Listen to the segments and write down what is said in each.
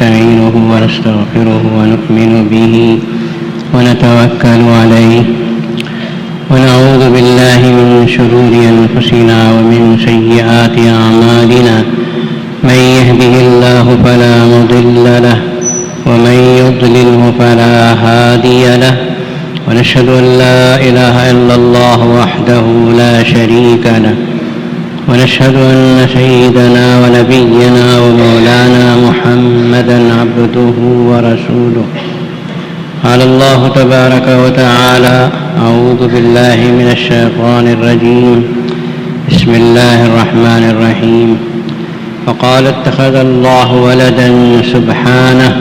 ونستعينه ونستغفره ونؤمن به ونتوكل عليه ونعوذ بالله من شرور أنفسنا ومن سيئات أعمالنا من يهده الله فلا مضل له ومن يضلله فلا هادي له ونشهد أن لا إله إلا الله وحده لا شريك له ونشهد أن سيدنا ونبينا ومولانا محمدا عبده ورسوله. قال الله تبارك وتعالى: أعوذ بالله من الشيطان الرجيم، بسم الله الرحمن الرحيم. فقال: اتخذ الله ولدا سبحانه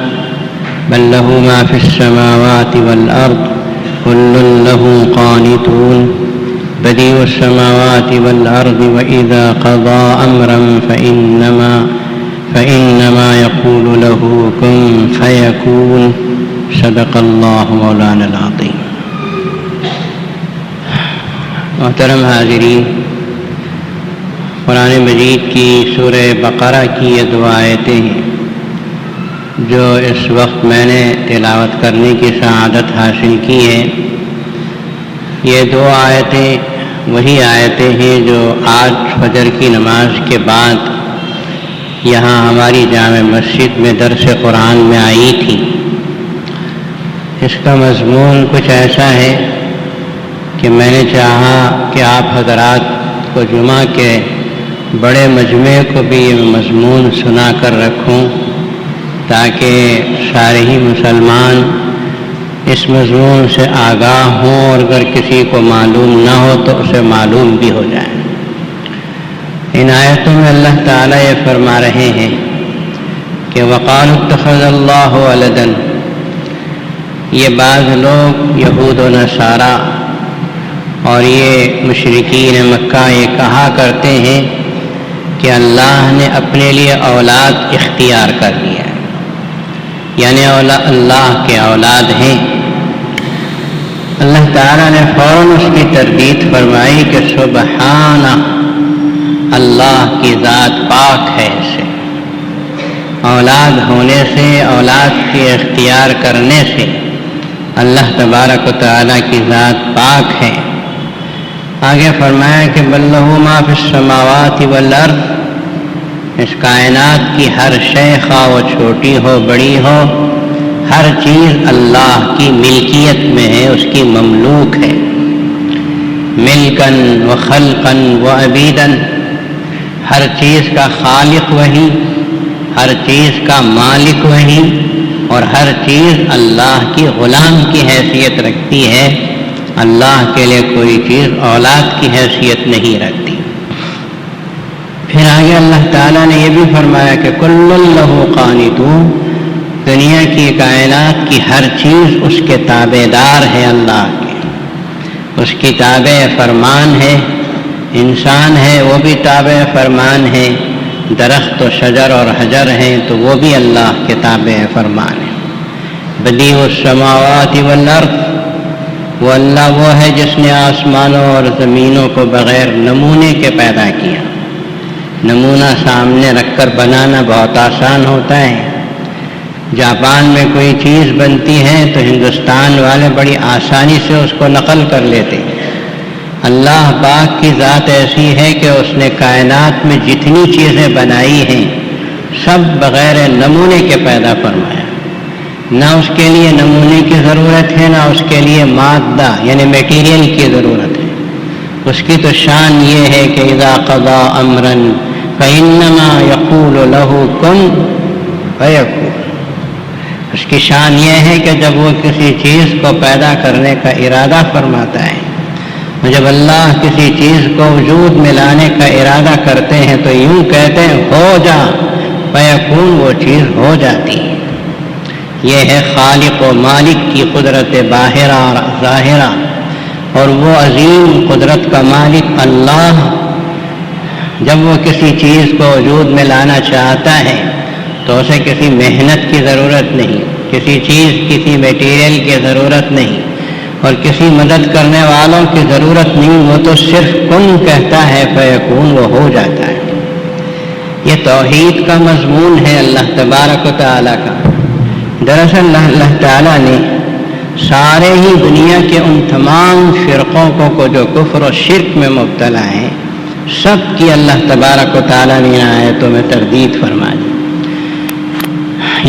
بل له ما في السماوات والأرض كل له قانتون بديع السماوات والأرض وإذا قضى أمرا فإنما يقول له كن فيكون. صدق اللہ مولانا العظیم. محترم حاضرین، قرآن مجید کی سورہ بقرہ کی یہ دو آیتیں ہیں جو اس وقت میں نے تلاوت کرنے کی سعادت حاصل کی ہے. یہ دو آیتیں وہی آیتیں ہیں جو آج فجر کی نماز کے بعد یہاں ہماری جامع مسجد میں درس قرآن میں آئی تھی. اس کا مضمون کچھ ایسا ہے کہ میں نے چاہا کہ آپ حضرات کو جمعہ کے بڑے مجمع کو بھی یہ مضمون سنا کر رکھوں تاکہ سارے ہی مسلمان اس مضمون سے آگاہ ہوں اور اگر کسی کو معلوم نہ ہو تو اسے معلوم بھی ہو جائے. ان آیتوں میں اللہ تعالیٰ یہ فرما رہے ہیں کہ وَقَالُوا اتَّخَذَ اللَّهُ وَلَدًا. یہ بعض لوگ یہود و نصارہ اور یہ مشرکین مکہ یہ کہا کرتے ہیں کہ اللہ نے اپنے لیے اولاد اختیار کر لیا ہے، یعنی اللہ کے اولاد ہیں. اللہ تعالیٰ نے فوراً اس کی تردید فرمائی کہ سبحانہ، اللہ کی ذات پاک ہے اسے. اولاد ہونے سے، اولاد کے اختیار کرنے سے اللہ تبارک و تعالیٰ کی ذات پاک ہے. آگے فرمایا کہ بل لہ ما فی السماوات والارض. اس کائنات کی ہر شے، خواہ وہ چھوٹی ہو بڑی ہو، ہر چیز اللہ کی ملکیت میں ہے، اس کی مملوک ہے. ملکن و خلقن و عبیدن، ہر چیز کا خالق وہی، ہر چیز کا مالک وہی، اور ہر چیز اللہ کی غلام کی حیثیت رکھتی ہے. اللہ کے لیے کوئی چیز اولاد کی حیثیت نہیں رکھتی. پھر آگے اللہ تعالیٰ نے یہ بھی فرمایا کہ کل لہ قانتون. دنیا کی کائنات کی ہر چیز اس کے تابع دار ہے، اللہ کے، اس کی تابع فرمان ہے. انسان ہے وہ بھی تابع فرمان ہے، درخت و شجر اور حجر ہیں تو وہ بھی اللہ کے تابع فرمان ہے. بدیع السماوات والارض، وہ اللہ وہ ہے جس نے آسمانوں اور زمینوں کو بغیر نمونے کے پیدا کیا. نمونہ سامنے رکھ کر بنانا بہت آسان ہوتا ہے. جاپان میں کوئی چیز بنتی ہے تو ہندوستان والے بڑی آسانی سے اس کو نقل کر لیتے. اللہ پاک کی ذات ایسی ہے کہ اس نے کائنات میں جتنی چیزیں بنائی ہیں سب بغیر نمونے کے پیدا فرمایا. نہ اس کے لیے نمونے کی ضرورت ہے، نہ اس کے لیے مادہ یعنی میٹیریل کی ضرورت ہے. اس کی تو شان یہ ہے کہ اذا قضا امرا فانما یقول له کن فیکون. اس کی شان یہ ہے کہ جب وہ کسی چیز کو پیدا کرنے کا ارادہ فرماتا ہے، جب اللہ کسی چیز کو وجود میں لانے کا ارادہ کرتے ہیں تو یوں کہتے ہیں ہو جا، فیکون، وہ چیز ہو جاتی ہے. یہ ہے خالق و مالک کی قدرت باہرہ اور ظاہرہ. اور وہ عظیم قدرت کا مالک اللہ جب وہ کسی چیز کو وجود میں لانا چاہتا ہے تو اسے کسی محنت کی ضرورت نہیں، کسی چیز، کسی میٹیریل کی ضرورت نہیں، اور کسی مدد کرنے والوں کی ضرورت نہیں. وہ تو صرف کن کہتا ہے، فیکون، وہ ہو جاتا ہے. یہ توحید کا مضمون ہے اللہ تبارک و تعالیٰ کا۔ دراصل اللہ تعالیٰ نے سارے ہی دنیا کے ان تمام فرقوں کو جو کفر و شرک میں مبتلا ہیں، سب کی اللہ تبارک و تعالیٰ نے آیتوں میں تردید فرما دی۔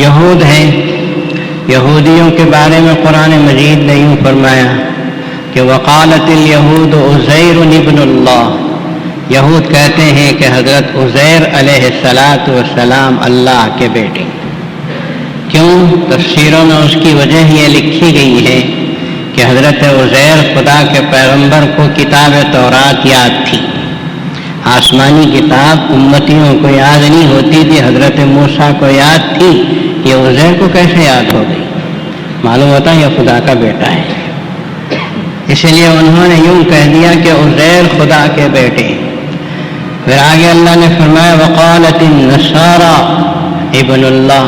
یہود ہیں، یہودیوں کے بارے میں قرآن مجید نے یوں فرمایا کہ وقالت الیہود عزیر ابن اللہ، یہود کہتے ہیں کہ حضرت عزیر علیہ السلام اللہ کے بیٹے۔ کیوں؟ تفسیروں میں اس کی وجہ یہ لکھی گئی ہے کہ حضرت عزیر خدا کے پیغمبر کو کتاب تورات یاد تھی، آسمانی کتاب امتیوں کو یاد نہیں ہوتی تھی، حضرت موسیٰ کو یاد تھی، یہ عزیر کو کیسے یاد ہو گئی؟ معلوم ہوتا ہے یہ خدا کا بیٹا ہے، اس لیے انہوں نے یوں کہہ دیا کہ عزیر خدا کے بیٹے۔ پھر آگے اللہ نے فرمایا وقالت النصارى ابن اللہ،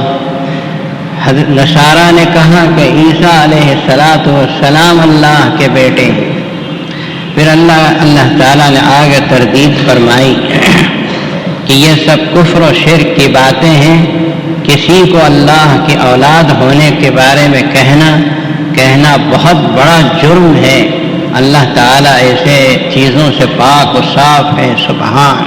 نصارہ نے کہا کہ عیسیٰ علیہ السلام اللہ کے بیٹے۔ پھر اللہ تعالیٰ نے آگے تردید فرمائی کہ یہ سب کفر و شرک کی باتیں ہیں، کسی کو اللہ کی اولاد ہونے کے بارے میں کہنا بہت بڑا جرم ہے۔ اللہ تعالیٰ ایسے چیزوں سے پاک و صاف ہے، سبحان۔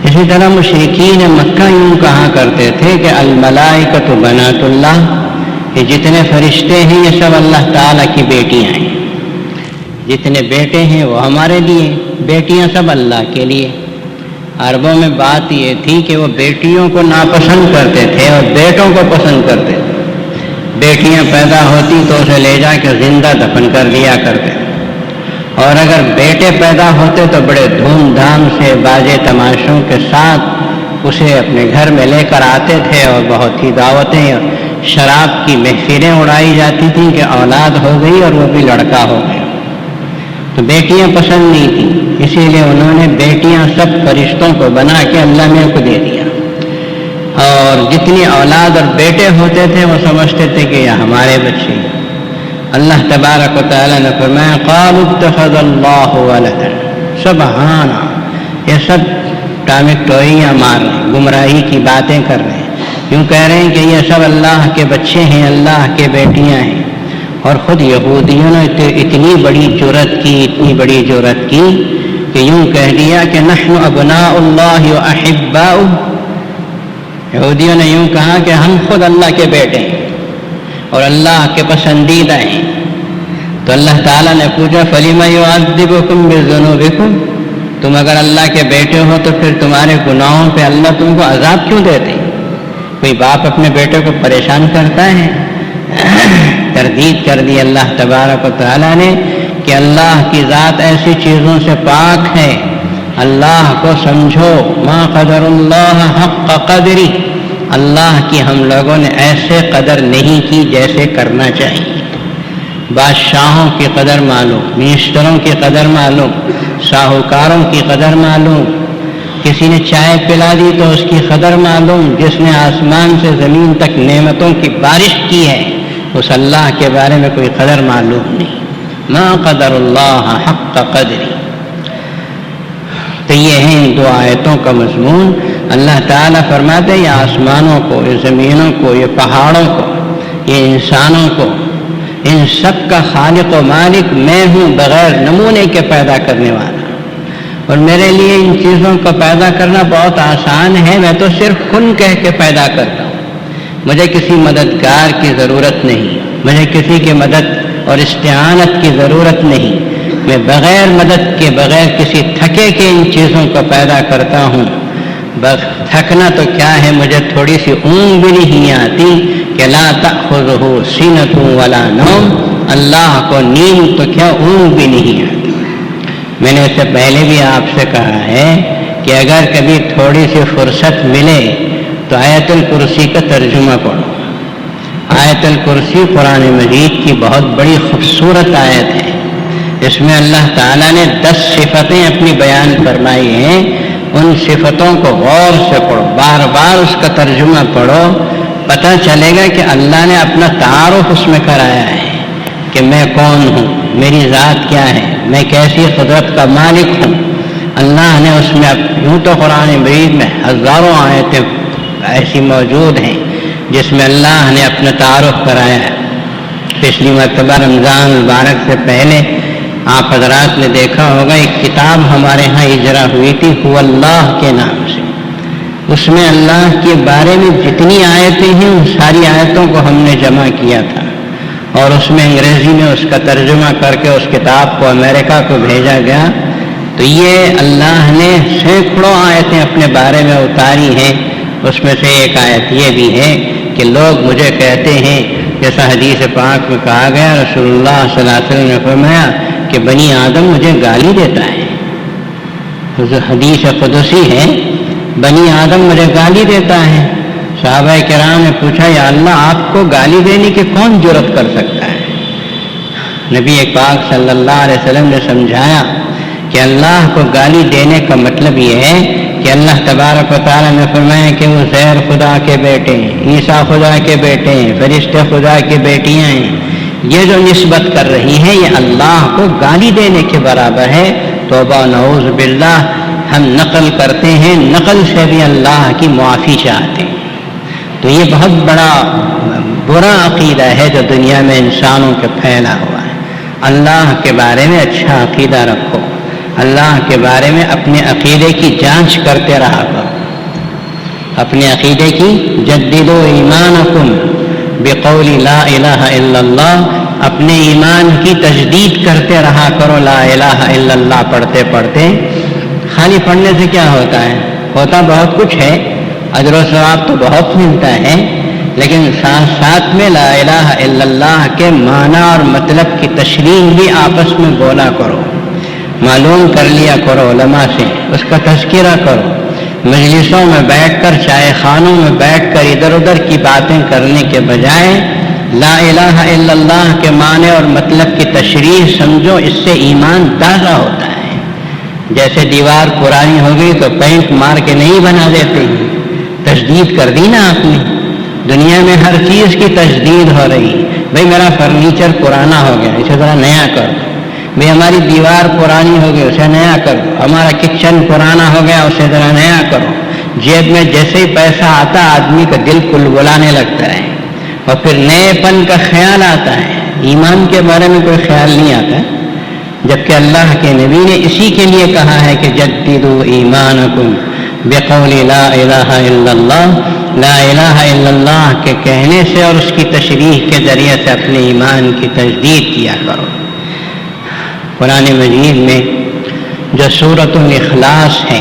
اسی طرح مشرکین مکہ یوں کہا کرتے تھے کہ الملائکۃ بنات اللہ، یہ جتنے فرشتے ہیں یہ سب اللہ تعالیٰ کی بیٹیاں ہیں، جتنے بیٹے ہیں وہ ہمارے لیے، بیٹیاں سب اللہ کے لیے۔ عربوں میں بات یہ تھی کہ وہ بیٹیوں کو ناپسند کرتے تھے اور بیٹوں کو پسند کرتے تھے۔ بیٹیاں پیدا ہوتی تو اسے لے جا کے زندہ دفن کر دیا کرتے، اور اگر بیٹے پیدا ہوتے تو بڑے دھوم دھام سے باجے تماشوں کے ساتھ اسے اپنے گھر میں لے کر آتے تھے، اور بہت ہی دعوتیں اور شراب کی محفلیں اڑائی جاتی تھیں کہ اولاد ہو گئی اور وہ بھی لڑکا ہو گیا۔ تو بیٹیاں پسند نہیں تھیں، اسی لیے انہوں نے بیٹیاں سب فرشتوں کو بنا کے اللہ نے کو دے دیا، اور جتنی اولاد اور بیٹے ہوتے تھے وہ سمجھتے تھے کہ یہ ہمارے بچے۔ اللہ تبارک و تعالیٰ نے فرمایا قالوا اتخذ اللہ ولدا، سبحانہ، یہ سب ٹامک ٹوئیاں مار رہے ہیں، گمراہی کی باتیں کر رہے ہیں، یوں کہہ رہے ہیں کہ یہ سب اللہ کے بچے ہیں، اللہ کے بیٹیاں ہیں۔ اور خود یہودیوں نے اتنی بڑی جرأت کی کہ یوں کہہ دیا کہ نحن ابناء اللہ واحباؤہ، یہودیوں نے یوں کہا کہ ہم خود اللہ کے بیٹے ہیں اور اللہ کے پسندیدہ ہیں۔ تو اللہ تعالیٰ نے پوچھا فَلِمَ يُعَذِّبُكُم بِذُنُوبِكُم، تم اگر اللہ کے بیٹے ہو تو پھر تمہارے گناہوں پہ اللہ تم کو عذاب کیوں دیتے؟ کوئی باپ اپنے بیٹے کو پریشان کرتا ہے؟ تردید کر دی اللہ تبارک و تعالیٰ نے کہ اللہ کی ذات ایسی چیزوں سے پاک ہے، اللہ کو سمجھو، ما قدر اللہ حق قدری، اللہ کی ہم لوگوں نے ایسے قدر نہیں کی جیسے کرنا چاہیے۔ بادشاہوں کی قدر معلوم، منسٹروں کی قدر معلوم، ساہوکاروں کی قدر معلوم، کسی نے چائے پلا دی تو اس کی قدر معلوم، جس نے آسمان سے زمین تک نعمتوں کی بارش کی ہے اس اللہ کے بارے میں کوئی قدر معلوم نہیں۔ ما قدر اللہ حق قدری۔ تو یہ ہیں ان دو آیتوں کا مضمون۔ اللہ تعالیٰ فرماتے یہ آسمانوں کو، یہ زمینوں کو، یہ پہاڑوں کو، یہ انسانوں کو، ان سب کا خالق و مالک میں ہوں، بغیر نمونے کے پیدا کرنے والا، اور میرے لیے ان چیزوں کو پیدا کرنا بہت آسان ہے، میں تو صرف کن کہہ کے پیدا کرتا ہوں، مجھے کسی مددگار کی ضرورت نہیں، مجھے کسی کی مدد اور استعانت کی ضرورت نہیں، میں بغیر مدد کے، بغیر کسی تھکے کے ان چیزوں کو پیدا کرتا ہوں۔ تھکنا تو کیا ہے، مجھے تھوڑی سی اونگ بھی نہیں آتی کہ لا تأخذہ سنۃ ولا نوم، اللہ کو نیند تو کیا اونگ بھی نہیں آتی۔ میں نے اس سے پہلے بھی آپ سے کہا ہے کہ اگر کبھی تھوڑی سی فرصت ملے تو آیت الکرسی کا ترجمہ پڑھو۔ آیت الکرسی قرآن مجید کی بہت بڑی خوبصورت آیت ہے، اس میں اللہ تعالیٰ نے 10 صفتیں اپنی بیان فرمائی ہیں، ان صفتوں کو غور سے پڑھو، بار بار اس کا ترجمہ پڑھو، پتہ چلے گا کہ اللہ نے اپنا تعارف اس میں کرایا ہے کہ میں کون ہوں، میری ذات کیا ہے، میں کیسی قدرت کا مالک ہوں، اللہ نے اس میں یوں تو قرآن مجید میں ہزاروں آیتیں ایسی موجود ہیں جس میں اللہ نے اپنا تعارف کرایا ہے. پچھلی مرتبہ رمضان مبارک سے پہلے آپ حضرات نے دیکھا ہوگا ایک کتاب ہمارے ہاں اجرا ہوئی تھی هو اللہ کے نام سے. اس میں اللہ کے بارے میں جتنی آیتیں ہیں ان ساری آیتوں کو ہم نے جمع کیا تھا اور اس میں انگریزی میں اس کا ترجمہ کر کے اس کتاب کو امریکہ کو بھیجا گیا. تو یہ اللہ نے سینکڑوں آیتیں اپنے بارے میں اتاری ہیں. اس میں سے ایک آیت یہ بھی ہے کہ لوگ مجھے کہتے ہیں، جیسا حدیث پاک میں کہا گیا، رسول اللہ صلی اللہ علیہ وسلم نے فرمایا کہ بنی آدم مجھے گالی دیتا ہے. حدیث قدسی ہے، بنی آدم مجھے گالی دیتا ہے. صحابہ کرام نے پوچھا یا اللہ آپ کو گالی دینے کی کون جرت کر سکتا ہے؟ نبی پاک صلی اللہ علیہ وسلم نے سمجھایا کہ اللہ کو گالی دینے کا مطلب یہ ہے کہ اللہ تبارک و تعالیٰ نے فرمایا کہ وہ زیر خدا کے بیٹے ہیں، عیسیٰ خدا کے بیٹے ہیں، فرشتے خدا کی بیٹیاں ہیں. یہ جو نسبت کر رہی ہے یہ اللہ کو گالی دینے کے برابر ہے. توبہ نعوذ باللہ. ہم نقل کرتے ہیں، نقل سے بھی اللہ کی معافی چاہتے ہیں. تو یہ بہت بڑا برا عقیدہ ہے جو دنیا میں انسانوں کے پھیلا ہوا ہے. اللہ کے بارے میں اچھا عقیدہ رکھو، اللہ کے بارے میں اپنے عقیدے کی جانچ کرتے رہا کرو. اپنے عقیدے کی جددوا ایمانکم بقول لا الہ الا اللہ. اپنے ایمان کی تجدید کرتے رہا کرو لا الہ الا اللہ پڑھتے پڑھتے. خالی پڑھنے سے کیا ہوتا ہے؟ ہوتا بہت کچھ ہے، اجر و ثواب تو بہت ملتا ہے، لیکن ساتھ ساتھ میں لا الہ الا اللہ کے معنی اور مطلب کی تشریح بھی آپس میں بولا کرو، معلوم کر لیا کرو علماء سے، اس کا تذکرہ کرو. مجلسوں میں بیٹھ کر، چائے خانوں میں بیٹھ کر ادھر ادھر کی باتیں کرنے کے بجائے لا الہ الا اللہ کے معنی اور مطلب کی تشریح سمجھو. اس سے ایمان تازہ ہوتا ہے. جیسے دیوار پرانی ہو گئی تو پینٹ مار کے نہیں بنا دیتے ہیں، تجدید کر دی نا آپ نے. دنیا میں ہر چیز کی تجدید ہو رہی. بھئی میرا فرنیچر پرانا ہو گیا، اسے ذرا نیا کر دو. بھئی ہماری دیوار پرانی ہو گئی، اسے نیا کر دو. ہمارا کچن پرانا ہو گیا، اسے ذرا نیا کرو. جیب میں جیسے ہی پیسہ آتا آدمی کا دل کلبلانے لگتا ہے اور پھر نئے پن کا خیال آتا ہے. ایمان کے بارے میں کوئی خیال نہیں آتا، جبکہ اللہ کے نبی نے اسی کے لیے کہا ہے کہ جددوا ایمانکم بقول لا الہ الا اللہ. لا الہ الا اللہ کے کہنے سے اور اس کی تشریح کے ذریعے سے اپنے ایمان کی تجدید کیا کرو. قرآن مجید میں جو سورۃ الاخلاص ہے،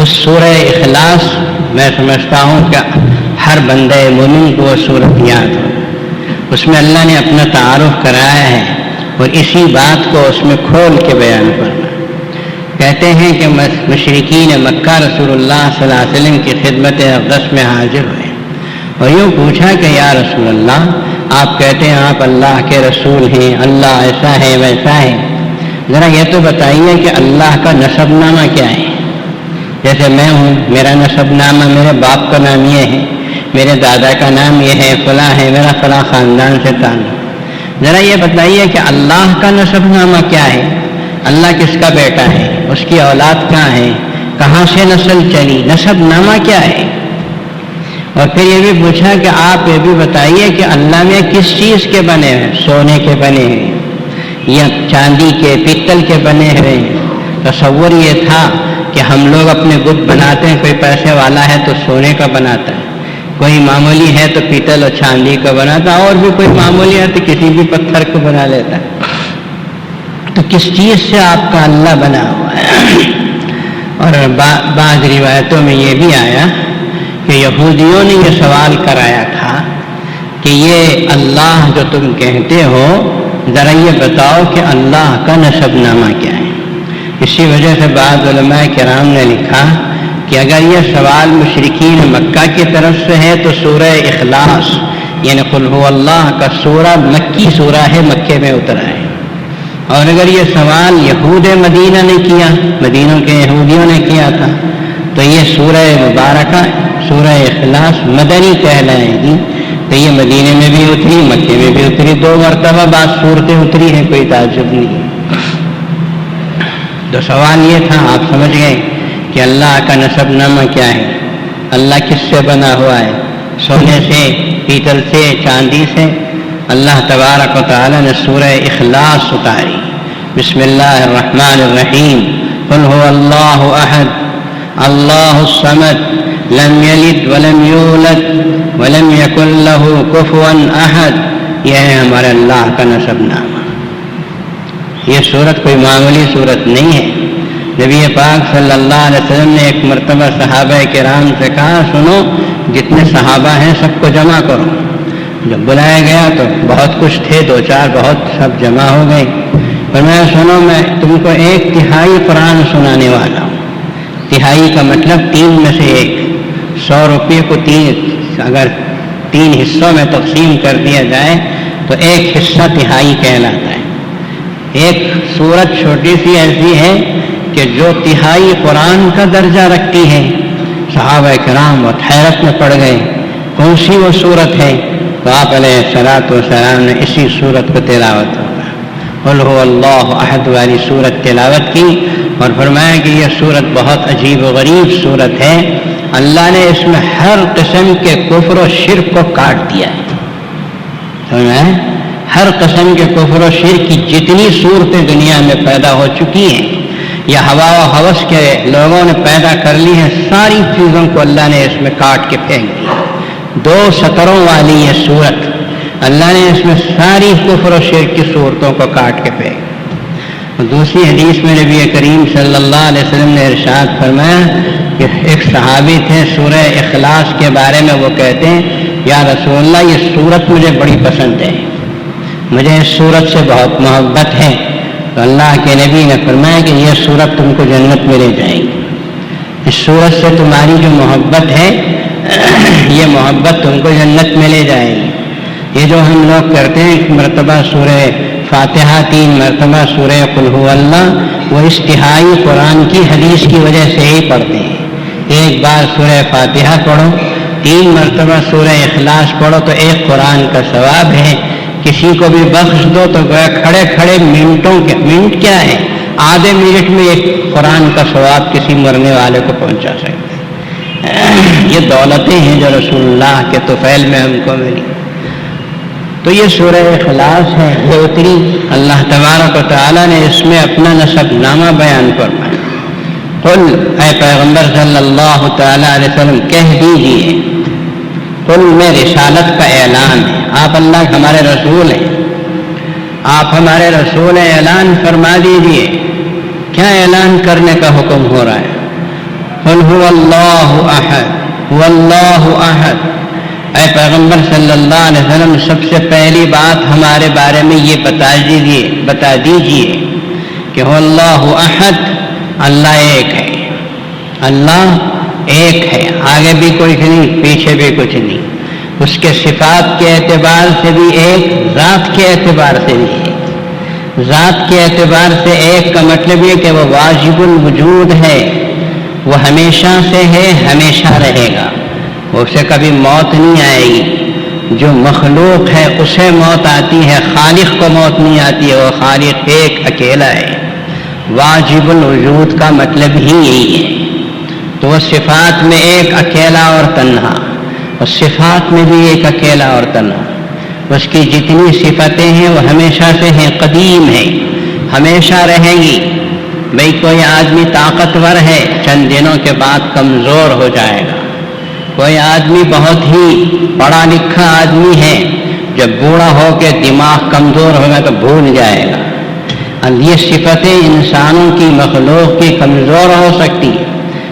اس سورہ اخلاص میں سمجھتا ہوں کہ ہر بندہ مومن کو وہ سورت یاد ہو. اس میں اللہ نے اپنا تعارف کرایا ہے اور اسی بات کو اس میں کھول کے بیان کرنا. کہتے ہیں کہ مشرکین مکہ رسول اللہ صلی اللہ علیہ وسلم کی خدمت اقدس میں حاضر ہوئے اور یوں پوچھا کہ یا رسول اللہ، آپ کہتے ہیں آپ اللہ کے رسول ہیں، اللہ ایسا ہے ویسا ہے، ذرا یہ تو بتائیے کہ اللہ کا نسب نامہ کیا ہے؟ جیسے میں ہوں، میرا نسب نامہ میرے باپ کا نام یہ ہے، میرے دادا کا نام یہ ہے، فلاں ہے، میرا فلاں خاندان سے تعلق. ذرا یہ بتائیے کہ اللہ کا نسب نامہ کیا ہے؟ اللہ کس کا بیٹا ہے؟ اس کی اولاد کہاں ہے؟ کہاں سے نسل چلی؟ نسب نامہ کیا ہے؟ اور پھر یہ بھی پوچھا کہ آپ یہ بھی بتائیے کہ اللہ میں کس چیز کے بنے ہیں؟ سونے کے بنے ہیں یا چاندی کے، پیتل کے بنے ہوئے ہیں؟ تصور یہ تھا کہ ہم لوگ اپنے بت بناتے ہیں، کوئی پیسے والا ہے تو سونے کا بناتا ہے، کوئی معمولی ہے تو پیتل اور چاندی کا بناتا، اور بھی کوئی معمولی ہے تو کسی بھی پتھر کو بنا لیتا. تو کس چیز سے آپ کا اللہ بنا ہوا ہے؟ اور بعض روایتوں میں یہ بھی آیا کہ یہودیوں نے یہ سوال کرایا تھا کہ یہ اللہ جو تم کہتے ہو، ذرا یہ بتاؤ کہ اللہ کا نسب نامہ کیا ہے. اسی وجہ سے بعض علماء کرام نے لکھا کہ اگر یہ سوال مشرکین مکہ کی طرف سے ہے تو سورہ اخلاص یعنی قل هو اللہ کا سورہ مکی سورہ ہے، مکے میں اترا ہے. اور اگر یہ سوال یہود مدینہ نے کیا، مدینوں کے یہودیوں نے کیا تھا، تو یہ سورہ مبارکہ سورہ اخلاص مدنی کہلائے گی. تو یہ مدینے میں بھی اتری، مکے میں بھی اتری، 2 مرتبہ بعض صورتیں اتری ہیں، کوئی تعجب نہیں. تو سوال یہ تھا، آپ سمجھ گئے کہ اللہ کا نسب نامہ کیا ہے، اللہ کس سے بنا ہوا ہے، سونے سے، پیتل سے، چاندی سے؟ اللہ تبارک و تعالی نے سورہ اخلاص اتاری، بسم اللہ الرحمن الرحیم، قل هو اللہ احد اللہ الصمد لم یلد ولم یولد ولم یکن لہ کفوا احد۔ یہ ہے ہمارے اللہ کا نسب نامہ۔ یہ سورت کوئی معمولی سورت نہیں ہے۔ نبی پاک صلی اللہ علیہ وسلم نے ایک مرتبہ صحابہ کرام سے کہا، سنو جتنے صحابہ ہیں سب کو جمع کرو۔ جب بلایا گیا تو بہت کچھ تھے، دو چار بہت، سب جمع ہو گئے۔ پر میں سنو، میں تم کو 1/3 قرآن سنانے والا ہوں۔ تہائی کا مطلب 3 میں سے 1۔ 100 روپے کو اگر 3 حصوں میں تقسیم کر دیا جائے تو 1 حصہ تہائی کہلاتا ہے۔ ایک سورت چھوٹی سی ایسی ہے کہ جو تہائی قرآن کا درجہ رکھتی ہے۔ صحابہ کرام اور حیرت میں پڑ گئے، کون سی وہ سورت ہے؟ تو آپ علیہ الصلوۃ والسلام نے اسی سورت کو تلاوت ہوگا، قل هو اللہ احد والی سورت تلاوت کی، اور فرمایا کہ یہ سورت بہت عجیب و غریب سورت ہے۔ اللہ نے اس میں ہر قسم کے کفر و شرک کو کاٹ دیا ہے۔ سمجھا؟ ہر قسم کے کفر و شرک کی جتنی صورتیں دنیا میں پیدا ہو چکی ہیں یا ہوا و ہوس کے لوگوں نے پیدا کر لی ہیں، ساری چیزوں کو اللہ نے اس میں کاٹ کے پھینک دیا۔ 2 سطروں والی یہ صورت، اللہ نے اس میں ساری کفر و شرک کی صورتوں کو کاٹ کے پھینک۔ اور دوسری حدیث میں نبی کریم صلی اللہ علیہ وسلم نے ارشاد فرمایا کہ ایک صحابی تھے، سورہ اخلاص کے بارے میں وہ کہتے ہیں، یا رسول اللہ یہ صورت مجھے بڑی پسند ہے، مجھے اس صورت سے بہت محبت ہے۔ تو اللہ کے نبی نے فرمایا کہ یہ صورت تم کو جنت میں لے جائے گی، اس صورت سے تمہاری جو محبت ہے یہ محبت تم کو جنت میں لے جائے گی۔ یہ جو ہم لوگ کرتے ہیں، ایک مرتبہ سورہ فاتحہ، 3 مرتبہ سورہ قل هو اللہ، وہ اس تہائی قرآن کی حدیث کی وجہ سے ہی پڑھتے ہیں۔ ایک بار سورہ فاتحہ پڑھو، 3 مرتبہ سورہ اخلاص پڑھو تو 1 قرآن کا ثواب ہے۔ کسی کو بھی بخش دو تو گویا کھڑے کھڑے منٹ کیا ہے، آدھے منٹ میں 1 قرآن کا ثواب کسی مرنے والے کو پہنچا سکتے ہیں۔ یہ دولتیں ہیں جو رسول اللہ کے طفیل میں ہم کو ملی۔ تو یہ سورہ اخلاص ہے، یہ اتری، اللہ تبارک و تعالیٰ نے اس میں اپنا نسب نامہ بیان فرمایا۔ قل، اے پیغمبر صلی اللہ تعالیٰ علیہ وسلم کہہ دیجیے، قل میں رسالت کا اعلان ہے، آپ اللہ ہمارے رسول ہیں، آپ ہمارے رسول ہیں، اعلان فرما دیجیے۔ کیا اعلان کرنے کا حکم ہو رہا ہے؟ قل هو اللہ احد، هو اللہ احد۔ اے پیغمبر صلی اللہ علیہ وسلم سب سے پہلی بات ہمارے بارے میں یہ بتا دیجیے کہ هو اللہ احد، اللہ ایک ہے، اللہ ایک ہے، آگے بھی کوئی نہیں، پیچھے بھی کچھ نہیں، اس کے صفات کے اعتبار سے بھی ایک، ذات کے اعتبار سے بھی ایک۔ ذات کے اعتبار سے ایک کا مطلب یہ کہ وہ واجب الوجود ہے، وہ ہمیشہ سے ہے، ہمیشہ رہے گا، اسے کبھی موت نہیں آئے گی۔ جو مخلوق ہے اسے موت آتی ہے، خالق کو موت نہیں آتی ہے، وہ خالق ایک اکیلا ہے۔ واجب الوجود کا مطلب ہی یہی ہے۔ تو وہ صفات میں ایک اکیلا اور تنہا، اور صفات میں بھی ایک اکیلا اور تنہا۔ اس کی جتنی صفتیں ہیں وہ ہمیشہ سے ہیں، قدیم ہیں، ہمیشہ رہیں گی۔ بھئی کوئی آدمی طاقتور ہے، چند دنوں کے بعد کمزور ہو جائے گا۔ کوئی آدمی بہت ہی پڑھا لکھا آدمی ہے، جب بوڑھا ہو کے دماغ کمزور ہوگا تو بھول جائے گا۔ یہ صفتیں انسانوں کی، مخلوق کی کمزور ہو سکتی ہیں،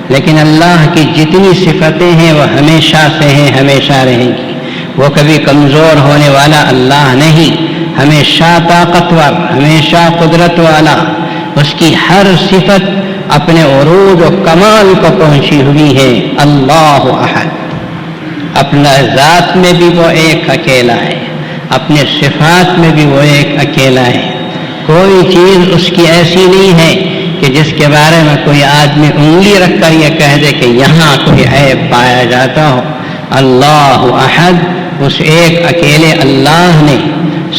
لیکن اللہ کی جتنی صفتیں ہیں وہ ہمیشہ سے ہیں، ہمیشہ رہیں گی۔ وہ کبھی کمزور ہونے والا اللہ نہیں، ہمیشہ طاقتور، ہمیشہ قدرت والا۔ اس کی ہر صفت اپنے عروج و کمال کو پہنچی ہوئی ہے۔ اللہ احد، اپنا ذات میں بھی وہ ایک اکیلا ہے، اپنے صفات میں بھی وہ ایک اکیلا ہے۔ کوئی چیز اس کی ایسی نہیں ہے کہ جس کے بارے میں کوئی آدمی انگلی رکھ کر یہ کہہ دے کہ یہاں کوئی عیب پایا جاتا ہو۔ اللہ احد، اس ایک اکیلے اللہ نے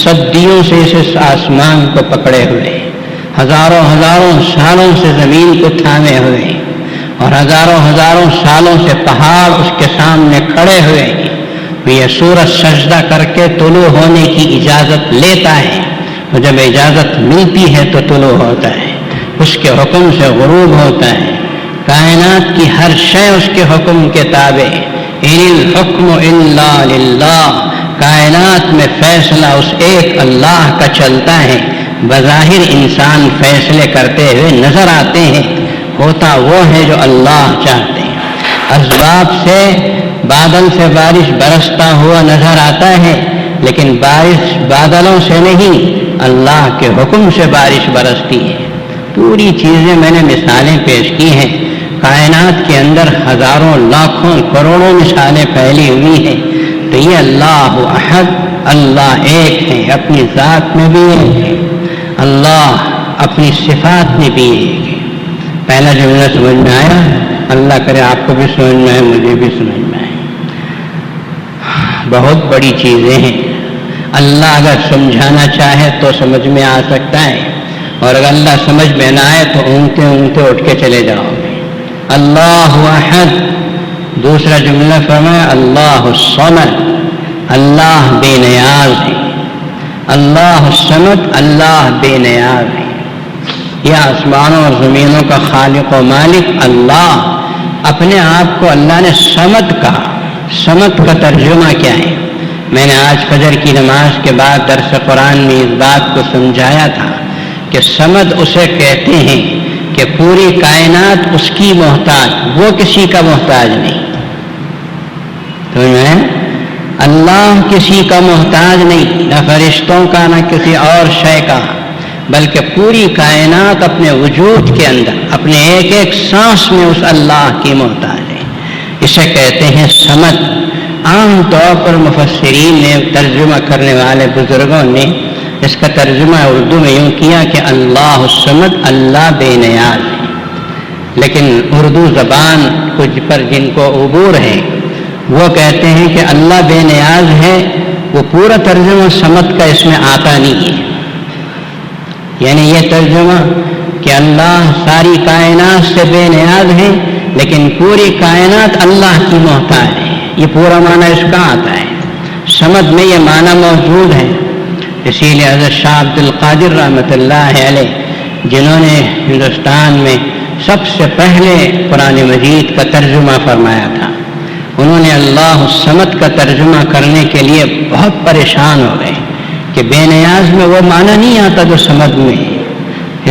صدیوں سے اس آسمان کو پکڑے ہوئے، ہزاروں ہزاروں سالوں سے زمین کو تھامے ہوئے ہیں اور ہزاروں ہزاروں سالوں سے پہاڑ اس کے سامنے کھڑے ہوئے ہیں. یہ سورج سجدہ کر کے طلوع ہونے کی اجازت لیتا ہے اور جب اجازت ملتی ہے تو طلوع ہوتا ہے. اس کے حکم سے غروب ہوتا ہے. کائنات کی ہر شے اس کے حکم کے تابع. ان الحکم الا للہ. کائنات میں فیصلہ اس ایک اللہ کا چلتا ہے. بظاہر انسان فیصلے کرتے ہوئے نظر آتے ہیں، ہوتا وہ ہے جو اللہ چاہتے ہیں. اسباب سے بادل سے بارش برستا ہوا نظر آتا ہے، لیکن بارش بادلوں سے نہیں، اللہ کے حکم سے بارش برستی ہے. پوری چیزیں میں نے مثالیں پیش کی ہیں. کائنات کے اندر ہزاروں لاکھوں کروڑوں مثالیں پھیلی ہوئی ہیں. تو یہ اللہ احد، اللہ ایک ہے، اپنی ذات میں بھی ایک ہے، اللہ اپنی صفات میں بھی ایک ہے. پہلا جملہ سمجھ میں آیا؟ اللہ کرے آپ کو بھی سمجھ میں آئے، مجھے بھی سمجھ میں آئے. بہت بڑی چیزیں ہیں. اللہ اگر سمجھانا چاہے تو سمجھ میں آ سکتا ہے، اور اگر اللہ سمجھ میں نہ آئے تو اونگتے اونگتے اٹھ کے چلے جاؤ گے. اللہ احد. دوسرا جملہ فرمایا اللہ الصمد، اللہ بے نیاز ہے. اللہ الصمد، اللہ بے نیاز ہے. یہ آسمانوں اور زمینوں کا خالق و مالک اللہ اپنے آپ کو اللہ نے صمد کہا. صمد کا ترجمہ کیا ہے؟ میں نے آج فجر کی نماز کے بعد درس قرآن میں اس بات کو سمجھایا تھا کہ صمد اسے کہتے ہیں کہ پوری کائنات اس کی محتاج، وہ کسی کا محتاج نہیں. تو میں اللہ کسی کا محتاج نہیں، نہ فرشتوں کا نہ کسی اور شے کا، بلکہ پوری کائنات اپنے وجود کے اندر اپنے ایک ایک سانس میں اس اللہ کی محتاج ہے. اسے کہتے ہیں صمد. عام طور پر مفسرین نے، ترجمہ کرنے والے بزرگوں نے اس کا ترجمہ اردو میں یوں کیا کہ اللہ الصمد، اللہ بے نیاز ہے. لیکن اردو زبان کچھ پر جن کو عبور ہے وہ کہتے ہیں کہ اللہ بے نیاز ہے. وہ پورا ترجمہ صمد کا اس میں آتا نہیں ہے. یعنی یہ ترجمہ کہ اللہ ساری کائنات سے بے نیاز ہے لیکن پوری کائنات اللہ کی محتاج ہے، یہ پورا معنی اس کا آتا ہے. صمد میں یہ معنی موجود ہے. اسی لیے حضرت شاہ عبد القادر رحمۃ اللہ علیہ، جنہوں نے ہندوستان میں سب سے پہلے قرآن مجید کا ترجمہ فرمایا تھا، انہوں نے اللہ الصمد کا ترجمہ کرنے کے لیے بہت پریشان ہو گئے کہ بے نیاز میں وہ معنی نہیں آتا جو صمد میں ہے.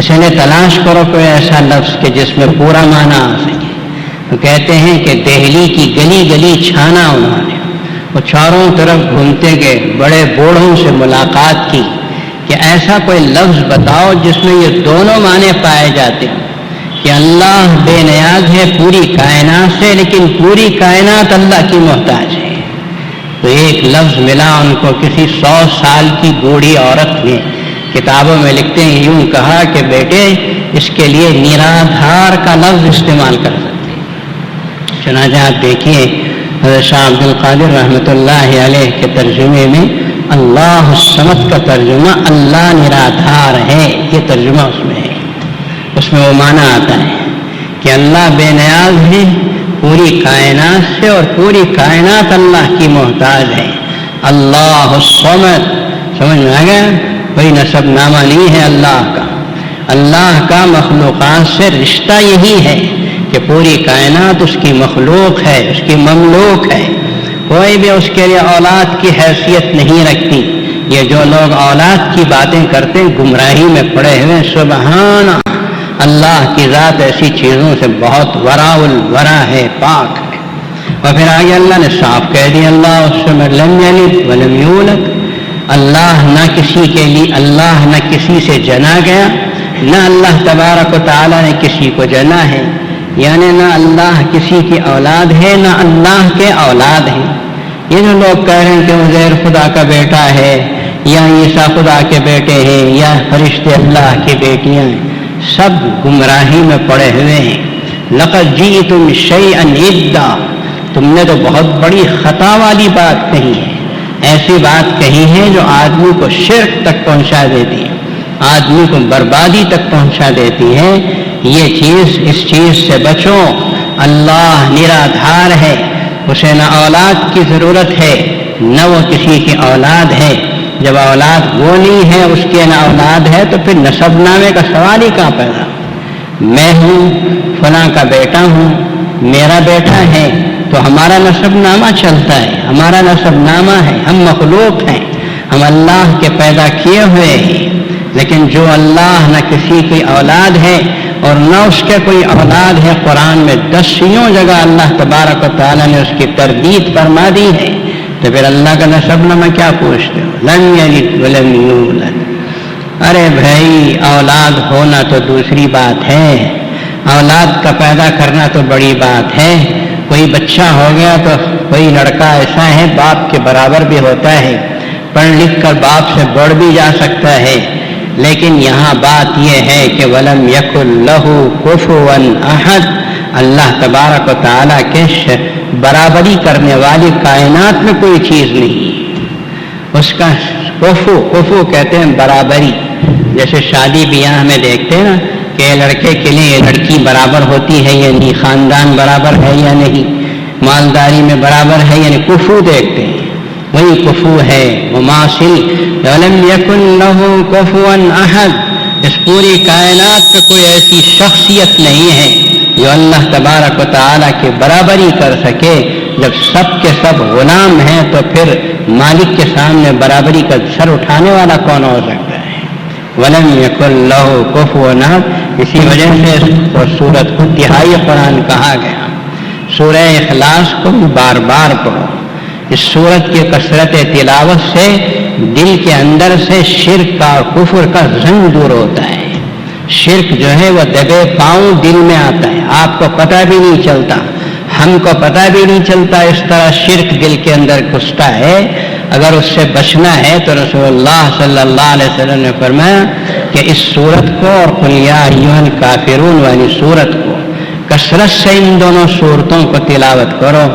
اس نے تلاش کرو کوئی ایسا لفظ کہ جس میں پورا معنی آ سکے. تو کہتے ہیں کہ دہلی کی گلی گلی چھانا انہوں نے، وہ چاروں طرف گھومتے گئے، بڑے بوڑھوں سے ملاقات کی کہ ایسا کوئی لفظ بتاؤ جس میں یہ دونوں معنی پائے جاتے ہیں کہ اللہ بے نیاز ہے پوری کائنات سے لیکن پوری کائنات اللہ کی محتاج ہے. تو ایک لفظ ملا ان کو. کسی 100 سال کی بوڑھی عورت نے کتابوں میں لکھتے ہیں یوں کہا کہ بیٹے اس کے لیے نرادھار کا لفظ استعمال کر سکتے. چنانچہ آپ دیکھیے حضرت شاہ عبد القادر رحمۃ اللہ علیہ کے ترجمے میں اللہ الصمد کا ترجمہ اللہ نرادھار ہے، یہ ترجمہ اس میں ہے. اس میں وہ معنی آتا ہے کہ اللہ بے نیاز ہے پوری کائنات سے اور پوری کائنات اللہ کی محتاج ہے. اللہ الصمد. سمجھ میں آ گیا؟ کوئی نسب نامہ نہیں ہے اللہ کا. اللہ کا مخلوقات سے رشتہ یہی ہے کہ پوری کائنات اس کی مخلوق ہے، اس کی مملوک ہے. کوئی بھی اس کے لیے اولاد کی حیثیت نہیں رکھتی. یہ جو لوگ اولاد کی باتیں کرتے گمراہی میں پڑے ہوئے. سبحان اللہ کی ذات ایسی چیزوں سے بہت ورا الورا ہے، پاک ہے. اور پھر آگے اللہ نے صاف کہہ دیا اللہ الصمد لم یلد ولم یولد. اللہ نہ کسی کے لیے، اللہ نہ کسی سے جنا گیا، نہ اللہ تبارک و تعالیٰ نے کسی کو جنا ہے. یعنی نہ اللہ کسی کی اولاد ہے نہ اللہ کے اولاد ہیں. یہ جو لوگ کہہ رہے ہیں کہ عزیر خدا کا بیٹا ہے یا عیسیٰ خدا کے بیٹے ہیں یا فرشتے اللہ کی بیٹیاں ہیں، سب گمراہی میں پڑے ہوئے ہیں. لقد جئتم شیئا ادا. تم نے تو بہت بڑی خطا والی بات کہی ہے. ایسی بات کہی ہے جو آدمی کو شرک تک پہنچا دیتی ہے. آدمی کو بربادی تک پہنچا دیتی ہے. یہ چیز، اس چیز سے بچو. اللہ نرادھار ہے، اسے نہ اولاد کی ضرورت ہے نہ وہ کسی کی اولاد ہے. جب اولاد وہ نہیں ہے، اس کے نہ اولاد ہے، تو پھر نسب نامے کا سوال ہی کہاں پیدا؟ میں ہوں، فلاں کا بیٹا ہوں، میرا بیٹا ہے تو ہمارا نسب نامہ چلتا ہے، ہمارا نسب نامہ ہے. ہم مخلوق ہیں، ہم اللہ کے پیدا کیے ہوئے ہیں. لیکن جو اللہ نہ کسی کی اولاد ہے اور نہ اس کے کوئی اولاد ہے، قرآن میں 10 جگہ اللہ تبارک و تعالیٰ نے اس کی تردید فرما دی ہے. تو پھر اللہ کا نسب نامہ کیا پوچھتے ہو؟ لم یلد ولم یولد. ارے بھائی، اولاد ہونا تو دوسری بات ہے، اولاد کا پیدا کرنا تو بڑی بات ہے. کوئی بچہ ہو گیا تو کوئی لڑکا ایسا ہے باپ کے برابر بھی ہوتا ہے، پڑھ لکھ کر باپ سے بڑھ بھی جا سکتا ہے. لیکن یہاں بات یہ ہے کہ وَلَمْ يَكُنْ لَهُ كُفُوًا أَحَدٌ. اللہ تبارک و تعالیٰ کے برابری کرنے والی کائنات میں کوئی چیز نہیں. اس کا کفو کہتے ہیں برابری. جیسے شادی بیاہ میں دیکھتے ہیں نا کہ لڑکے کے لیے لڑکی برابر ہوتی ہے یا نہیں، خاندان برابر ہے یا نہیں، مالداری میں برابر ہے یعنی کفو دیکھتے ہیں. وہی کفو ہے. مماثل وَلَمْ يَكُنْ لَهُ كُفُوًا أَحَدٌ. اس پوری کائنات میں کوئی ایسی شخصیت نہیں ہے جو اللہ تبارک و تعالیٰ کی برابری کر سکے. جب سب کے سب غلام ہیں تو پھر مالک کے سامنے برابری کا سر اٹھانے والا کون ہو سکتا ہے؟ وَلَمْ يَكُنْ لَهُ كُفُوًا أَحَدٌ. اسی وجہ سے سورت کو تہائی قرآن کہا گیا. سورہ اخلاص کو بار بار پڑھو. اس سورت کی کثرت تلاوت سے دل کے اندر سے شرک کا اور کفر کا زنگ دور ہوتا ہے. شرک جو ہے وہ دبے پاؤں دل میں آتا ہے، آپ کو پتہ بھی نہیں چلتا، ہم کو پتہ بھی نہیں چلتا. اس طرح شرک دل کے اندر گھستا ہے. اگر اس سے بچنا ہے تو رسول اللہ صلی اللہ علیہ وسلم نے فرمایا کہ اس سورت کو اور قل یا ایھا الکافرون والی سورت کو کثرت سے ان دونوں سورتوں کو تلاوت کرو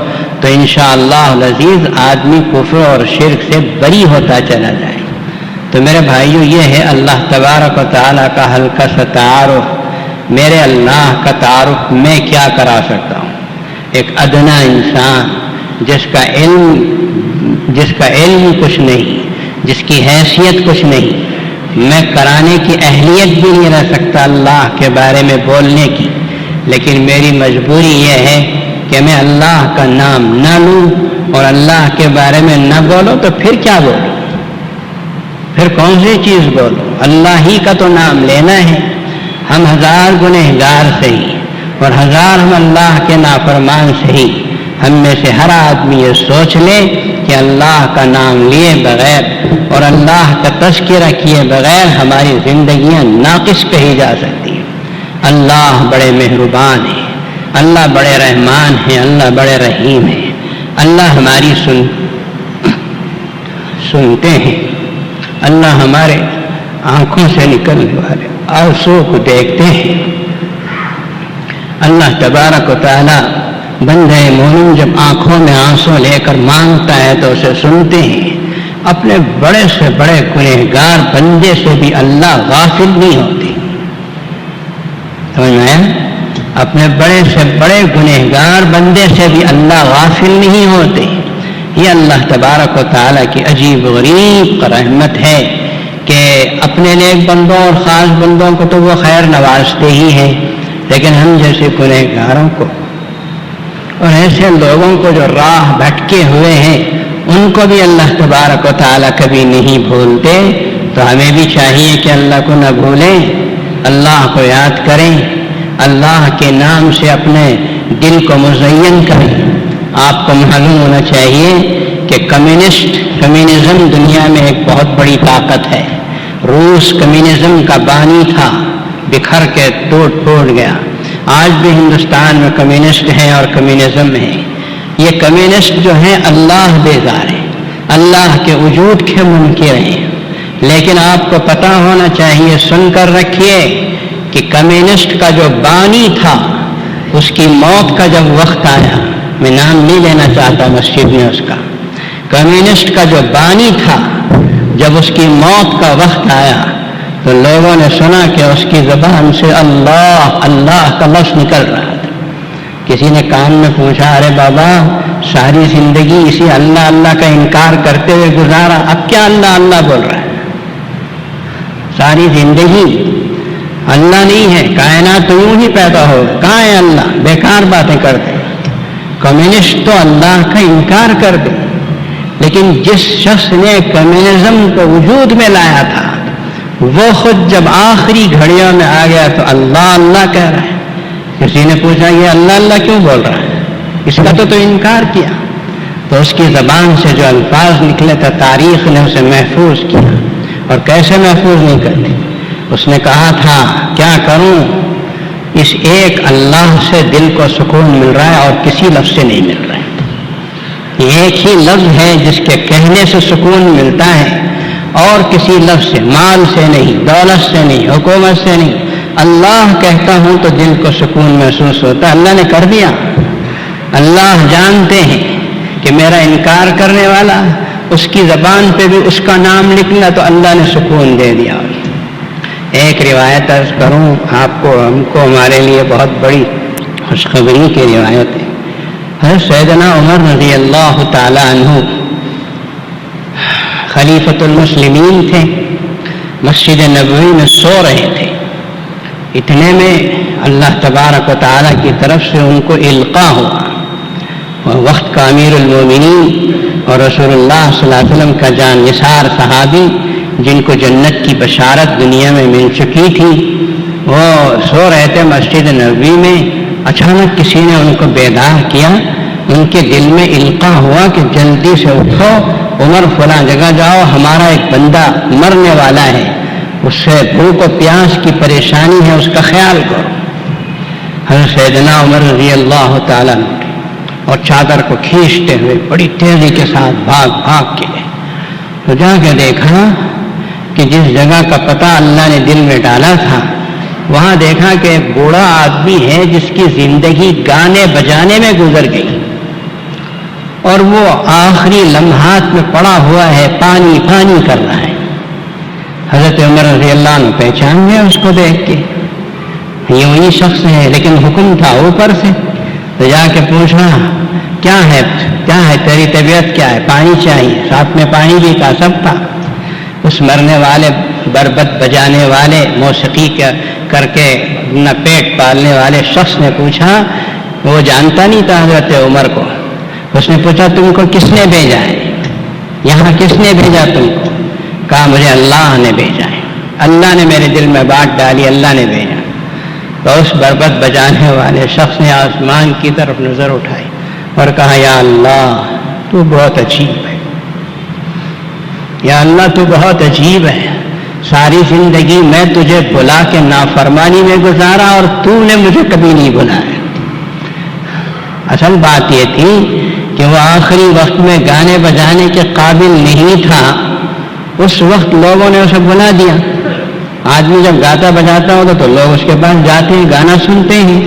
تو انشاءاللہ العزیز آدمی کفر اور شرک سے بری ہوتا چلا جائے. تو میرے بھائیو، یہ ہے اللہ تبارک و تعالیٰ کا ہلکا سا تعارف. میرے اللہ کا تعارف میں کیا کرا سکتا ہوں؟ ایک ادنا انسان جس کا علم کچھ نہیں، جس کی حیثیت کچھ نہیں، میں کرانے کی اہلیت بھی نہیں رہ سکتا اللہ کے بارے میں بولنے کی. لیکن میری مجبوری یہ ہے کہ میں اللہ کا نام نہ لوں اور اللہ کے بارے میں نہ بولو. تو پھر کیا بولوں؟ پھر کون سی چیز بولوں؟ اللہ ہی کا تو نام لینا ہے. ہم 1000 گنہگار سے ہی اور 1000 ہم اللہ کے نافرمان سے ہی. ہم میں سے ہر آدمی یہ سوچ لے کہ اللہ کا نام لیے بغیر اور اللہ کا تذکرہ کیے بغیر ہماری زندگیاں ناقص کہی جا سکتی ہیں. اللہ بڑے مہربان ہیں، اللہ بڑے رحمان ہیں، اللہ بڑے رحیم ہیں. اللہ ہماری سنتے ہیں. اللہ ہمارے آنکھوں سے نکلنے والے آنسو کو دیکھتے ہیں. اللہ تبارک و تعالیٰ بندے مومن جب آنکھوں میں آنسو لے کر مانگتا ہے تو اسے سنتے ہیں. اپنے بڑے سے بڑے گنہگار بندے سے بھی اللہ غافل نہیں ہوتے. سمجھ میں آیا؟ اپنے بڑے سے بڑے گنہگار بندے سے بھی اللہ غافل نہیں ہوتے. یہ اللہ تبارک و تعالیٰ کی عجیب غریب رحمت ہے کہ اپنے نیک بندوں اور خاص بندوں کو تو وہ خیر نوازتے ہی ہیں، لیکن ہم جیسے گنہگاروں کو اور ایسے لوگوں کو جو راہ بھٹکے ہوئے ہیں ان کو بھی اللہ تبارک و تعالیٰ کبھی نہیں بھولتے. تو ہمیں بھی چاہیے کہ اللہ کو نہ بھولیں، اللہ کو یاد کریں، اللہ کے نام سے اپنے دل کو مزین کریں. آپ کو معلوم ہونا چاہیے کہ کمیونزم دنیا میں ایک بہت بڑی طاقت ہے. روس کمیونزم کا بانی تھا، بکھر کے ٹوٹ پھوٹ گیا. آج بھی ہندوستان میں کمیونسٹ ہیں اور کمیونزم ہے. یہ کمیونسٹ جو ہیں اللہ بیزار ہیں، اللہ کے وجود کے منکر ہیں. لیکن آپ کو پتہ ہونا چاہیے، سن کر رکھیے کہ کمیونسٹ کا جو بانی تھا اس کی موت کا جب وقت آیا، میں نام نہیں لینا چاہتا مسجد میں اس کا، کمیونسٹ کا جو بانی تھا جب اس کی موت کا وقت آیا تو لوگوں نے سنا کہ اس کی زبان سے اللہ اللہ کا لفظ نکل رہا تھا. کسی نے کان میں پوچھا ارے بابا ساری زندگی اسی اللہ اللہ کا انکار کرتے ہوئے گزارا, اب کیا اللہ اللہ بول رہا ہے؟ ساری زندگی اللہ نہیں ہے, کائنات تو یوں ہی پیدا ہو, کہاں ہے اللہ؟ بیکار باتیں کرتے. کمیونسٹ تو اللہ کا انکار کر دے, لیکن جس شخص نے کمیونزم کو وجود میں لایا تھا وہ خود جب آخری گھڑیوں میں آ گیا تو اللہ اللہ کہہ رہا ہے. کسی نے پوچھا یہ اللہ اللہ کیوں بول رہا ہے؟ اس کا تو انکار کیا. تو اس کی زبان سے جو الفاظ نکلے تھے تاریخ نے اسے محفوظ کیا. اور کیسے محفوظ نہیں کرتی؟ اس نے کہا تھا کیا کروں, اس ایک اللہ سے دل کو سکون مل رہا ہے اور کسی لفظ سے نہیں مل رہا ہے. ایک ہی لفظ ہے جس کے کہنے سے سکون ملتا ہے اور کسی لفظ سے, مال سے نہیں, دولت سے نہیں, حکومت سے نہیں. اللہ کہتا ہوں تو دل کو سکون محسوس ہوتا ہے. اللہ نے کر دیا. اللہ جانتے ہیں کہ میرا انکار کرنے والا, اس کی زبان پہ بھی اس کا نام نکلا تو اللہ نے سکون دے دیا. ایک روایت عرض کروں آپ کو, ہم کو ہمارے لیے بہت بڑی خوشخبری کی روایت ہے. حضرت سیدنا عمر رضی اللہ تعالی عنہ خلیفۃ المسلمین تھے, مسجد نبوی میں سو رہے تھے. اتنے میں اللہ تبارک و تعالیٰ کی طرف سے ان کو القاء ہوا. اور وقت کا امیر المومنین اور رسول اللہ صلی اللہ علیہ وسلم کا جان نثار صحابی جن کو جنت کی بشارت دنیا میں مل چکی تھی, وہ سو رہے تھے مسجد نبوی میں. اچانک کسی نے ان کو بیدار کیا. ان کے دل میں القاء ہوا کہ جلدی سے اٹھو, عمر فلاں جگہ جاؤ, ہمارا ایک بندہ مرنے والا ہے, اس سے بھوک و پیاس کی پریشانی ہے, اس کا خیال کرو. حضرت سیدنا عمر رضی اللہ تعالیٰ اور چادر کو کھینچتے ہوئے بڑی تیزی کے ساتھ بھاگ بھاگ کے گئے. تو جا کے دیکھا کہ جس جگہ کا پتہ اللہ نے دل میں ڈالا تھا وہاں دیکھا کہ ایک بوڑھا آدمی ہے جس کی زندگی گانے بجانے میں گزر گئی اور وہ آخری لمحات میں پڑا ہوا ہے, پانی پانی کر رہا ہے. حضرت عمر رضی اللہ عنہ پہچان گئے اس کو دیکھ کے, یہ وہی شخص ہے, لیکن حکم تھا اوپر سے. تو جا کے پوچھا کیا ہے تیری طبیعت کیا ہے, پانی چاہیے. ساتھ میں پانی بھی کا سب تھا. اس مرنے والے بربت بجانے والے موسیقی کر کے اپنا پیٹ پالنے والے شخص نے پوچھا, وہ جانتا نہیں تھا حضرت عمر کو. اس نے پوچھا تم کو کس نے بھیجا ہے, یہاں کس نے بھیجا تم کو؟ کہا مجھے اللہ نے بھیجا ہے, اللہ نے میرے دل میں بات ڈالی, اللہ نے بھیجا. تو اس بربت بجانے والے شخص نے آسمان کی طرف نظر اٹھائی اور کہا یا اللہ تو بہت عجیب ہے, یا اللہ تو بہت عجیب ہے. ساری زندگی میں تجھے بلا کے نافرمانی میں گزارا اور تو نے مجھے کبھی نہیں بلایا. اصل بات یہ تھی کہ وہ آخری وقت میں گانے بجانے کے قابل نہیں تھا. اس وقت لوگوں نے اسے بلا دیا. آدمی جب گاتا بجاتا ہوگا تو لوگ اس کے پاس جاتے ہیں, گانا سنتے ہیں.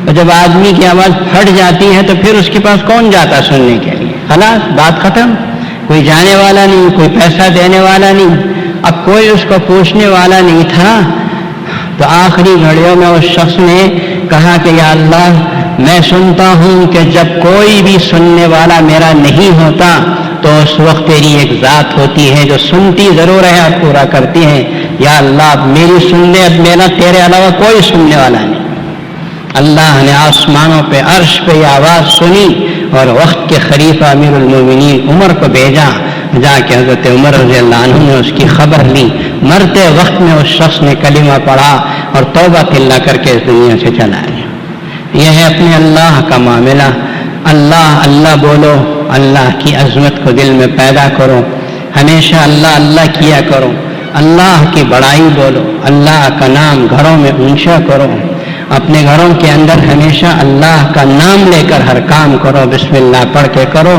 اور جب آدمی کی آواز پھٹ جاتی ہے تو پھر اس کے پاس کون جاتا سننے کے لیے؟ خلاص بات ختم. کوئی جانے والا نہیں, کوئی پیسہ دینے والا نہیں, اب کوئی اس کو پوچھنے والا نہیں تھا. تو آخری گھڑیوں میں اس شخص نے کہا کہ یا اللہ میں سنتا ہوں کہ جب کوئی بھی سننے والا میرا نہیں ہوتا تو اس وقت تیری ایک ذات ہوتی ہے جو سنتی ضرور ہے اور پورا کرتی ہے. یا اللہ میری سننے, اب میرا تیرے علاوہ کوئی سننے والا نہیں. اللہ نے آسمانوں پہ عرش پہ یہ آواز سنی اور وقت کے خلیفہ امیر المومنین عمر کو بھیجا. جا کے حضرت عمر رضی اللہ عنہ نے اس کی خبر لی. مرتے وقت میں اس شخص نے کلمہ پڑھا اور توبہ تلہ کر کے اس دنیا سے چلا گیا. یہ ہے اپنے اللہ کا معاملہ. اللہ اللہ بولو, اللہ کی عظمت کو دل میں پیدا کرو, ہمیشہ اللہ اللہ کیا کرو, اللہ کی بڑائی بولو, اللہ کا نام گھروں میں اونچا کرو, اپنے گھروں کے اندر ہمیشہ اللہ کا نام لے کر ہر کام کرو, بسم اللہ پڑھ کے کرو.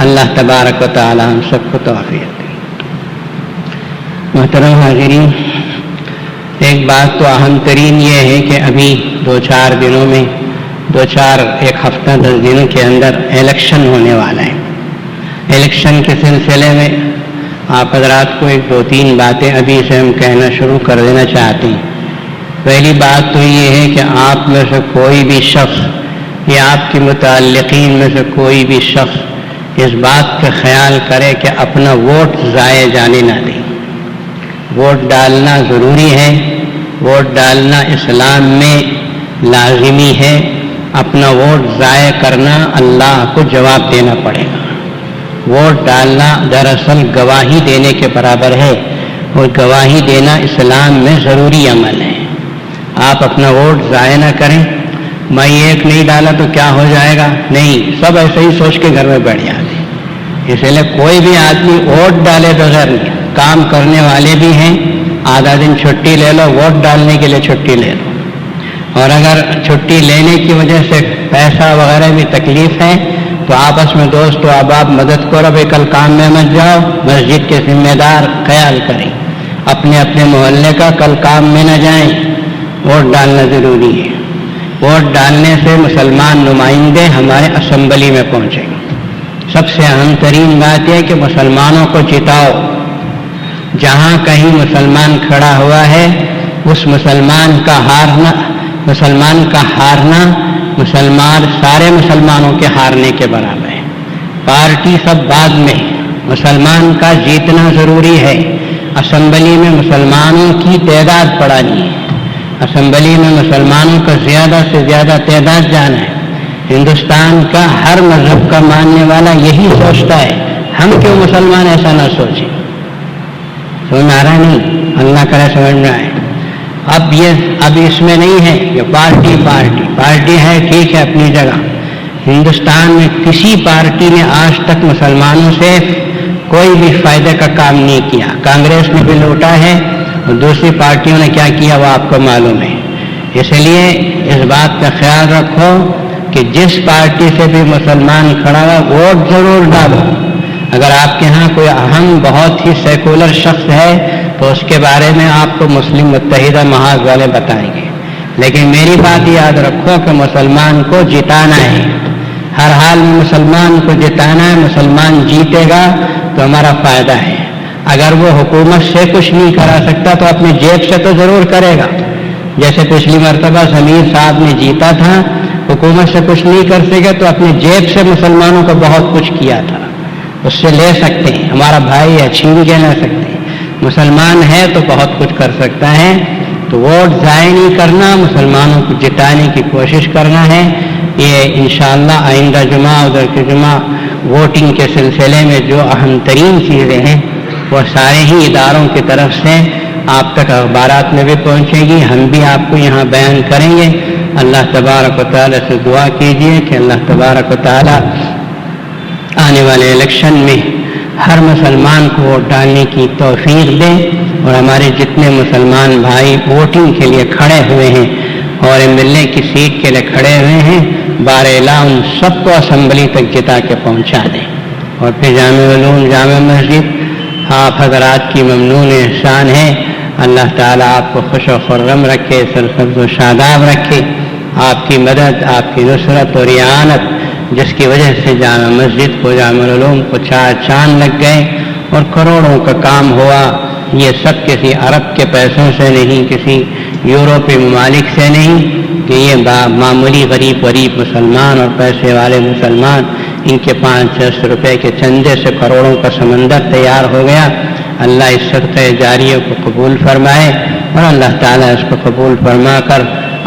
اللہ تبارک و تعالی ہم سب کو توفیق دے. محترم حاضرین, ایک بات تو اہم ترین یہ ہے کہ ابھی 2-4 دنوں میں ایک ہفتہ 10 دنوں کے اندر الیکشن ہونے والا ہے. الیکشن کے سلسلے میں آپ حضرات کو ایک 2-3 باتیں ابھی سے ہم کہنا شروع کر دینا چاہتے ہیں۔ پہلی بات تو یہ ہے کہ آپ میں سے کوئی بھی شخص یا آپ کے متعلقین میں سے کوئی بھی شخص اس بات کا خیال کرے کہ اپنا ووٹ ضائع جانے نہ دیں۔ ووٹ ڈالنا ضروری ہے، ووٹ ڈالنا اسلام میں لازمی ہے۔ اپنا ووٹ ضائع کرنا اللہ کو جواب دینا پڑے گا۔ ووٹ ڈالنا دراصل گواہی دینے کے برابر ہے، اور گواہی دینا اسلام میں ضروری عمل ہے۔ آپ اپنا ووٹ ضائع نہ کریں۔ میں ایک نہیں ڈالا تو کیا ہو جائے گا، نہیں، سب ایسے ہی سوچ کے گھر میں بیٹھ جاتے ہیں۔ اس لیے کوئی بھی آدمی ووٹ ڈالے بغیر نہیں۔ کام کرنے والے بھی ہیں، آدھا دن چھٹی لے لو، ووٹ ڈالنے کے لیے چھٹی لے لو، اور اگر چھٹی لینے کی وجہ سے پیسہ وغیرہ بھی تکلیف ہے تو آپس میں دوست و احباب مدد کرو، بھائی کل کام میں مت جاؤ، مسجد کے ذمہ دار خیال کریں اپنے اپنے محلے کا، کل کام میں نہ جائیں۔ ووٹ ڈالنا ضروری ہے۔ ووٹ ڈالنے سے مسلمان نمائندے ہمارے اسمبلی میں پہنچیں گے۔ سب سے اہم ترین بات یہ کہ مسلمانوں کو جتاؤ۔ جہاں کہیں مسلمان کھڑا ہوا ہے، اس مسلمان کا ہارنا سارے مسلمانوں کے ہارنے کے برابر ہے۔ پارٹی سب بعد میں، مسلمان کا جیتنا ضروری ہے۔ اسمبلی میں مسلمانوں کی تعداد بڑھانی ہے، اسمبلی میں مسلمانوں کا زیادہ سے زیادہ تعداد جانا ہے۔ ہندوستان کا ہر مذہب کا ماننے والا یہی سوچتا ہے، ہم کیوں مسلمان ایسا نہ سوچیں؟ سمجھ آ رہا نہیں؟ اللہ کرے سمجھ میں آئے۔ اب اس میں نہیں ہے کہ پارٹی ہے، ٹھیک ہے اپنی جگہ۔ ہندوستان میں کسی پارٹی نے آج تک مسلمانوں سے کوئی بھی فائدے کا کام نہیں کیا۔ کانگریس نے بھی لوٹا ہے اور دوسری پارٹیوں نے کیا کیا وہ آپ کو معلوم ہے۔ اس لیے اس بات کا خیال رکھو کہ جس پارٹی سے بھی مسلمان کھڑا ہوا ووٹ ضرور ڈالو۔ اگر آپ کے ہاں کوئی اہم بہت ہی سیکولر شخص ہے تو اس کے بارے میں آپ کو مسلم متحدہ محاذ والے بتائیں گے، لیکن میری بات یاد رکھو کہ مسلمان کو جتانا ہے، ہر حال میں مسلمان کو جتانا ہے۔ مسلمان جیتے گا تو ہمارا فائدہ ہے۔ اگر وہ حکومت سے کچھ نہیں کرا سکتا تو اپنی جیب سے تو ضرور کرے گا۔ جیسے پچھلی مرتبہ ضمیر صاحب نے جیتا تھا، حکومت سے کچھ نہیں کر سکے تو اپنی جیب سے مسلمانوں کو بہت کچھ کیا تھا، اس سے لے سکتے ہیں۔ ہمارا بھائی ہے، چھین کے لے سکتے ہیں۔ مسلمان ہے تو بہت کچھ کر سکتا ہے۔ تو ووٹ ضائع نہیں کرنا، مسلمانوں کو جتانے کی کوشش کرنا ہے۔ یہ انشاءاللہ آئندہ جمعہ ادھر کے جمعہ ووٹنگ کے سلسلے میں جو اہم ترین چیزیں ہیں وہ سارے ہی اداروں کی طرف سے آپ تک اخبارات میں بھی پہنچے گی، ہم بھی آپ کو یہاں بیان کریں گے۔ اللہ تبارک و تعالیٰ سے دعا کیجیے کہ اللہ تبارک و تعالیٰ آنے والے الیکشن میں ہر مسلمان کو ووٹ ڈالنے کی توفیق دے، اور ہمارے جتنے مسلمان بھائی ووٹنگ کے لیے کھڑے ہوئے ہیں اور MLA کی سیٹ کے لیے کھڑے ہوئے ہیں، باراللہ ان سب کو اسمبلی تک جتا کے پہنچا دیں۔ اور پھر جامع علوم جامع مسجد آپ حضرات کی ممنون احسان ہے، اللہ تعالیٰ آپ کو خوش و خرم رکھے، سرسبز و شاداب رکھے۔ آپ کی مدد، آپ کی نصرت اور اعانت، جس کی وجہ سے جامع مسجد کو، جامع علوم کو 4 چاند لگ گئے اور کروڑوں کا کام ہوا۔ یہ سب کسی عرب کے پیسوں سے نہیں، کسی یورپی ممالک سے نہیں، کہ یہ معمولی غریب مسلمان اور پیسے والے مسلمان، ان کے 500 روپے کے چندے سے کروڑوں کا سمندر تیار ہو گیا۔ اللہ اس صدقہ جاریہ کو قبول فرمائے، اور اللہ تعالیٰ اس کو قبول فرما کر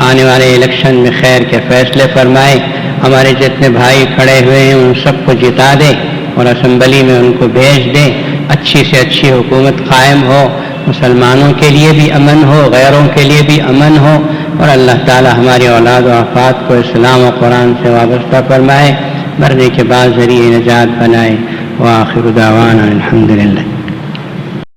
آنے والے الیکشن میں خیر کے فیصلے فرمائے۔ ہمارے جتنے بھائی کھڑے ہوئے ہیں ان سب کو جتا دے اور اسمبلی میں ان کو بھیج دے، اچھی سے اچھی حکومت قائم ہو، مسلمانوں کے لیے بھی امن ہو، غیروں کے لیے بھی امن ہو، اور اللہ تعالی ہماری اولاد و افات کو اسلام و قرآن سے وابستہ فرمائے، مرنے کے بعد ذریعہ نجات بنائے۔ وآخر دعوانا الحمدللہ۔